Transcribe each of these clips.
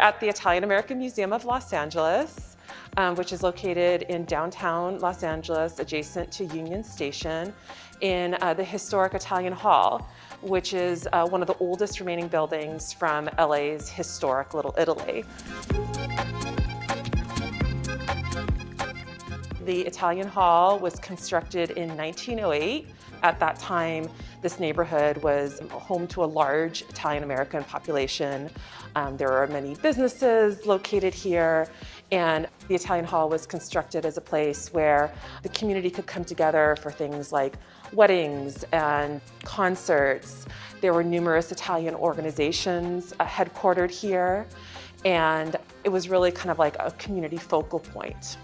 at the Italian American Museum of Los Angeles, which is located in downtown Los Angeles, adjacent to Union Station, in the historic Italian Hall, which is one of the oldest remaining buildings from LA's historic Little Italy. The Italian Hall was constructed in 1908. At that time, this neighborhood was home to a large Italian American population. There are many businesses located here, and the Italian Hall was constructed as a place where the community could come together for things like weddings and concerts. There were numerous Italian organizations headquartered here, and it was really kind of like a community focal point.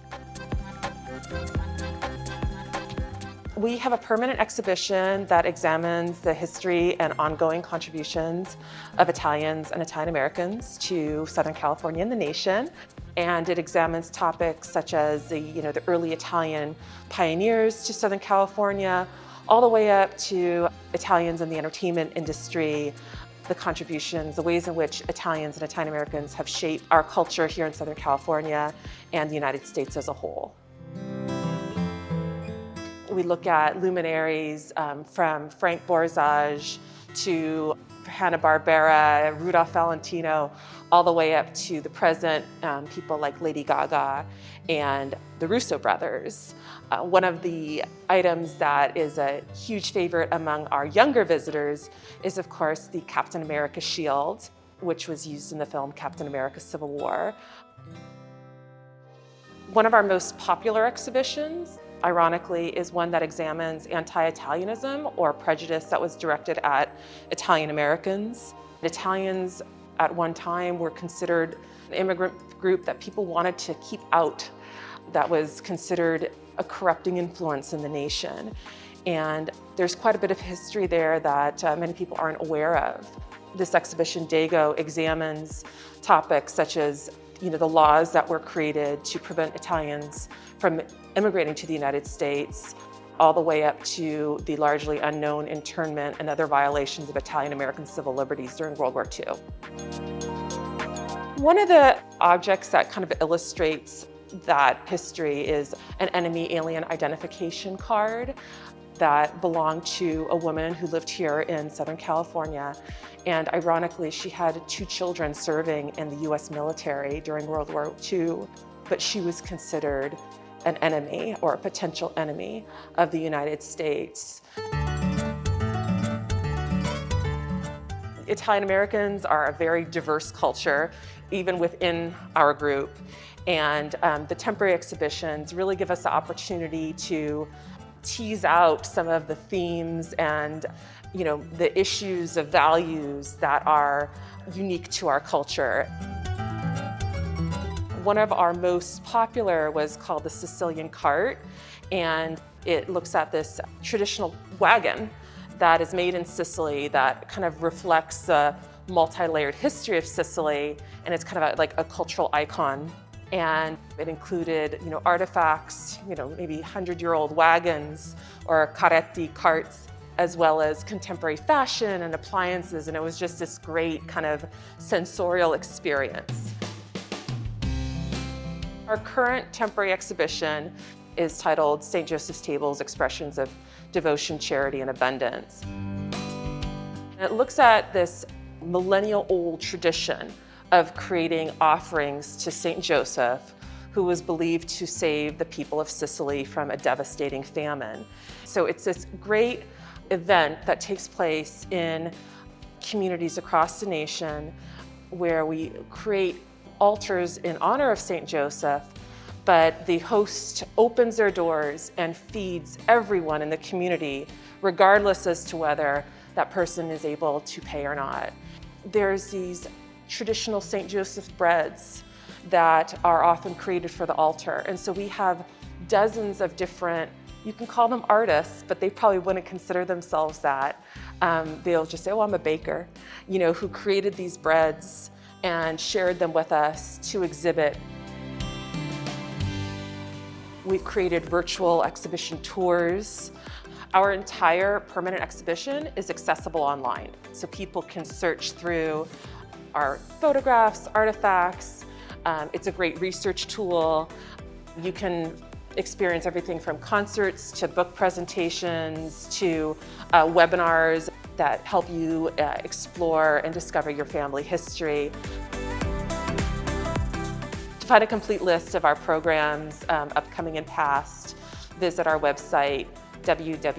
We have a permanent exhibition that examines the history and ongoing contributions of Italians and Italian Americans to Southern California and the nation. And it examines topics such as the early Italian pioneers to Southern California, all the way up to Italians in the entertainment industry, the contributions, the ways in which Italians and Italian Americans have shaped our culture here in Southern California and the United States as a whole. We look at luminaries from Frank Borzage to Hanna-Barbera, Rudolph Valentino, all the way up to the present people like Lady Gaga and the Russo brothers. One of the items that is a huge favorite among our younger visitors is, of course, the Captain America shield, which was used in the film Captain America: Civil War. One of our most popular exhibitions, ironically, is one that examines anti-Italianism or prejudice that was directed at Italian Americans. Italians at one time were considered an immigrant group that people wanted to keep out, that was considered a corrupting influence in the nation. And there's quite a bit of history there that many people aren't aware of. This exhibition, Dago, examines topics such as the laws that were created to prevent Italians from immigrating to the United States, all the way up to the largely unknown internment and other violations of Italian American civil liberties during World War II. One of the objects that kind of illustrates that history is an enemy alien identification card that belonged to a woman who lived here in Southern California. And ironically, she had 2 children serving in the US military during World War II, but she was considered an enemy or a potential enemy of the United States. Italian Americans are a very diverse culture, even within our group. And the temporary exhibitions really give us the opportunity to tease out some of the themes and the issues of values that are unique to our culture. One of our most popular was called the Sicilian Cart, and it looks at this traditional wagon that is made in Sicily that kind of reflects the multi-layered history of Sicily, and it's kind of like a cultural icon. And it included, artifacts, maybe 100-year-old wagons or carretti carts, as well as contemporary fashion and appliances. And it was just this great kind of sensorial experience. Our current temporary exhibition is titled St. Joseph's Tables: Expressions of Devotion, Charity, and Abundance. And it looks at this millennial-old tradition of creating offerings to St. Joseph, who was believed to save the people of Sicily from a devastating famine. So it's this great event that takes place in communities across the nation where we create altars in honor of St. Joseph, but the host opens their doors and feeds everyone in the community, regardless as to whether that person is able to pay or not. There's these traditional St. Joseph breads that are often created for the altar. And so we have dozens of different, you can call them artists, but they probably wouldn't consider themselves that. They'll just say, oh, I'm a baker, who created these breads and shared them with us to exhibit. We've created virtual exhibition tours. Our entire permanent exhibition is accessible online, so people can search through our photographs, artifacts. It's a great research tool. You can experience everything from concerts to book presentations to webinars that help you explore and discover your family history. To find a complete list of our programs, upcoming and past, visit our website, www.imla.org.